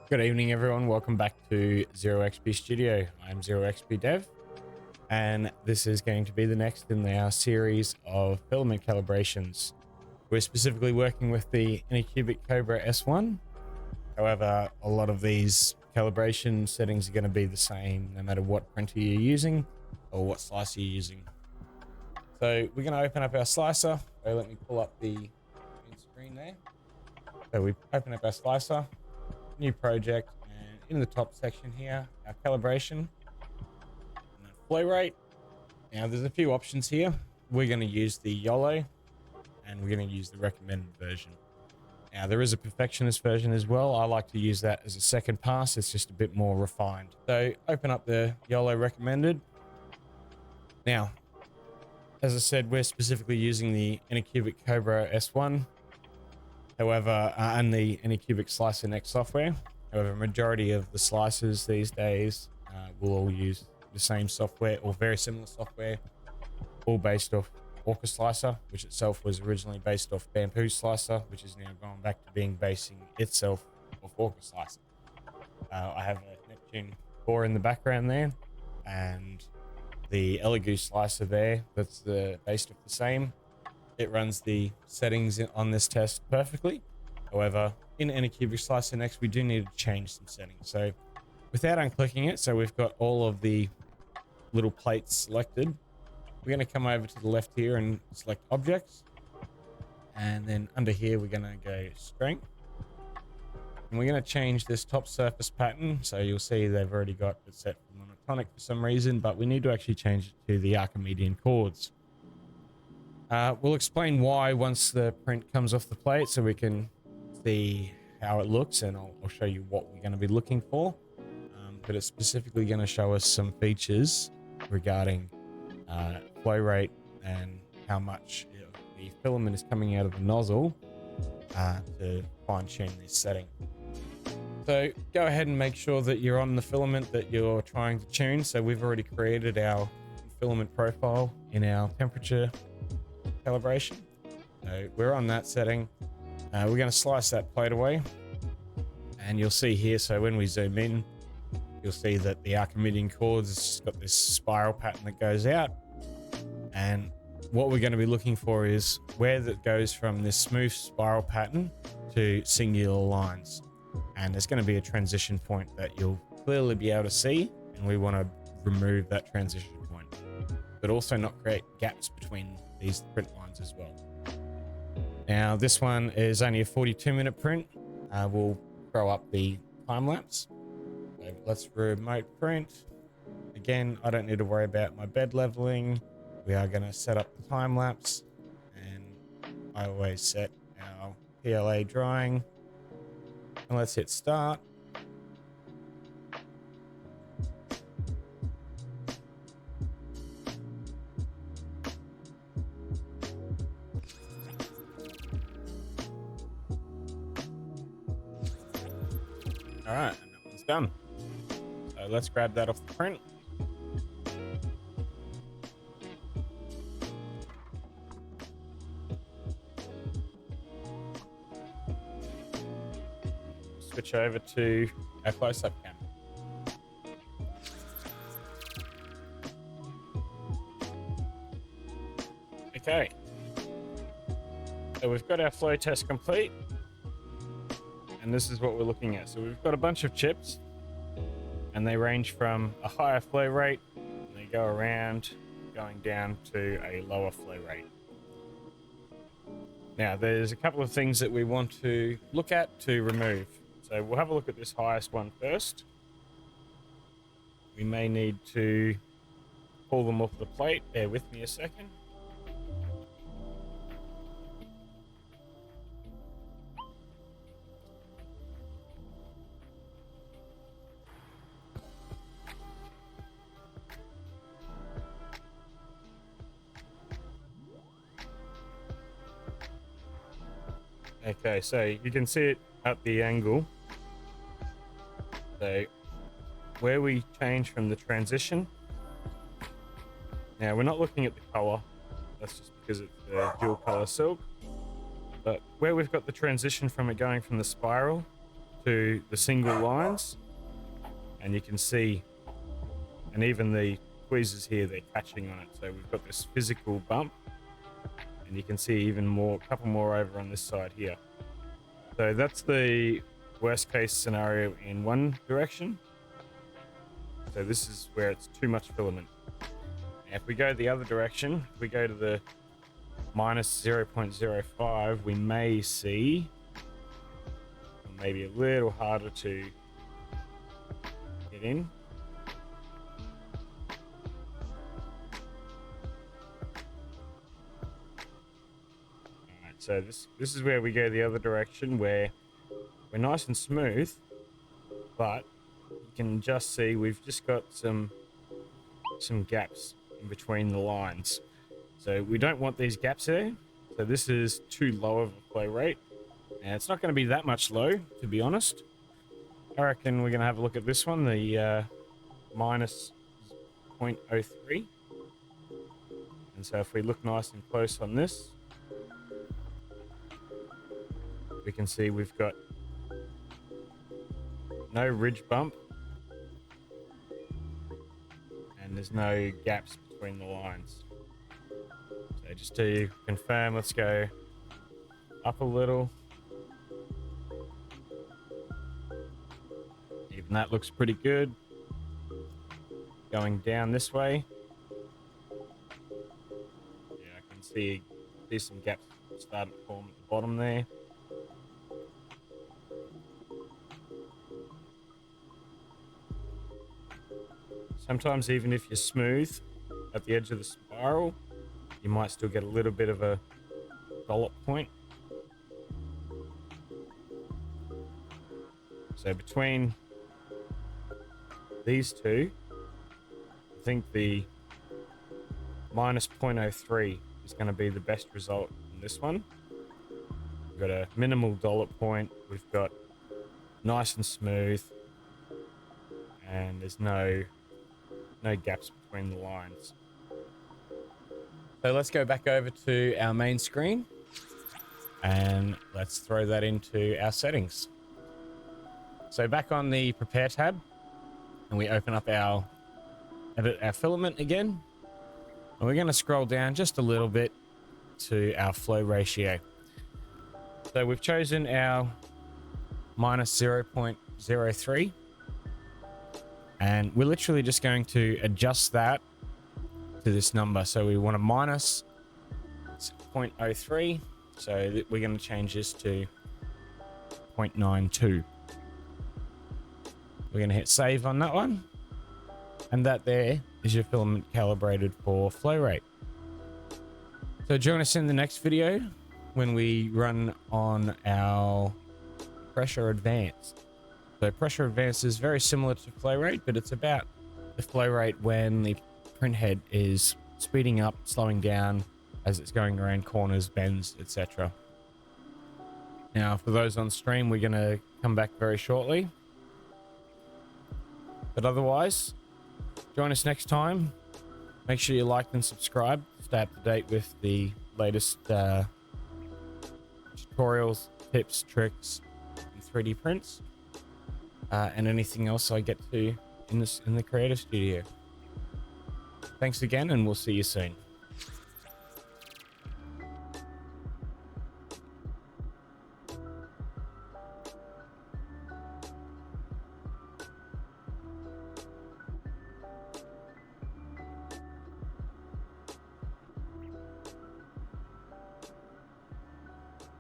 Good evening, everyone. Welcome back to Zero XP Studio. I'm Zero XP Dev, and this is going to be the next in our series of filament calibrations. We're specifically working with the Anycubic Kobra S1. However, a lot of these calibration settings are going to be the same no matter what printer you're using or what slicer you're using. So we're going to open up our slicer. So let me pull up the main screen there. So we open up our slicer. New project, and in the top section here, our calibration and flow rate. Now there's a few options here. We're going to use the YOLO and we're going to use the recommended version. Now there is a perfectionist version as well. I like to use that as a second pass. It's just a bit more refined. So open up the YOLO recommended. Now, as I said, we're specifically using the Anycubic Kobra S1. However, and the Anycubic Slicer Next software. However, majority of the slicers these days will all use the same software or very similar software, all based off Orca Slicer, which itself was originally based off Bamboo Slicer, which is now gone back to basing itself off Orca Slicer. I have a Neptune core in the background there, and the Elegoo slicer there, that's based off the same. It runs the settings on this test perfectly. However, in Anycubic Slicer Next, we do need to change some settings. So without unclicking it, so we've got all of the little plates selected. We're going to come over to the left here and select objects. And then under here, we're going to go strength. And we're going to change this top surface pattern. So you'll see they've already got it set for monotonic for some reason, but we need to actually change it to the Archimedean chords. We'll explain why once the print comes off the plate so we can see how it looks, and I'll show you what we're going to be looking for. But it's specifically going to show us some features regarding flow rate and how much the filament is coming out of the nozzle to fine tune this setting. So go ahead and make sure that you're on the filament that you're trying to tune. So we've already created our filament profile in our temperature calibration. So we're on that setting. We're going to slice that plate away, and you'll see here, so when we zoom in, you'll see that the Archimedean chords has got this spiral pattern that goes out, and what we're going to be looking for is where that goes from this smooth spiral pattern to singular lines, and there's going to be a transition point that you'll clearly be able to see, and we want to remove that transition point, but also not create gaps between these print lines as well. Now this one is only a 42-minute print. We'll throw up the time lapse. So let's remote print. Again, I don't need to worry about my bed leveling. We are going to set up the time lapse, and I always set our PLA drying, and let's hit start. All right, and that one's done. So let's grab that off the print. Switch over to our close-up camera. Okay. So we've got our flow test complete. And this is what we're looking at. So we've got a bunch of chips, and they range from a higher flow rate, and they go around going down to a lower flow rate. Now there's a couple of things that we want to look at to remove. So we'll have a look at this highest one first. We may need to pull them off the plate. Bear with me a second. Okay, so you can see it at the angle. So where we change from the transition. Now we're not looking at the color. That's just because it's a dual color silk. But where we've got the transition from it going from the spiral to the single lines, and you can see, and even the tweezers here, they're catching on it. So we've got this physical bump, and you can see even more, a couple more over on this side here. So that's the worst case scenario in one direction. So this is where it's too much filament. Now if we go the other direction, if we go to the minus 0.05, we may see, maybe a little harder to get in. Alright, so this is where we go the other direction, where we're nice and smooth, but you can just see we've just got some gaps in between the lines. So we don't want these gaps there. So this is too low of a flow rate. And it's not going to be that much low, to be honest. I reckon we're going to have a look at this one, the minus 0.03. And so if we look nice and close on this, we can see we've got no ridge bump, and there's no gaps between the lines. So just to confirm, let's go up a little. Even that looks pretty good. Going down this way, yeah, I can see some gaps starting to form at the bottom there. Sometimes even if you're smooth at the edge of the spiral, you might still get a little bit of a dollop point. So between these two, I think the minus 0.03 is going to be the best result in this one. We've got a minimal dollop point, we've got nice and smooth, and there's no gaps between the lines. So let's go back over to our main screen and let's throw that into our settings. So back on the prepare tab, and we open up edit our filament again, and we're going to scroll down just a little bit to our flow ratio. So we've chosen our minus 0.03. And we're literally just going to adjust that to this number. So we want a minus 0.03. So we're going to change this to 0.92. We're going to hit save on that one. And that there is your filament calibrated for flow rate. So join us in the next video when we run on our pressure advanced. So pressure advanced is very similar to flow rate, but it's about the flow rate when the print head is speeding up, slowing down as it's going around corners, bends, etc. Now, for those on stream, we're going to come back very shortly. But otherwise, join us next time. Make sure you like and subscribe. Stay up to date with the latest tutorials, tips, tricks, and 3D prints. And anything else I get to in the creative studio. Thanks again, and we'll see you soon.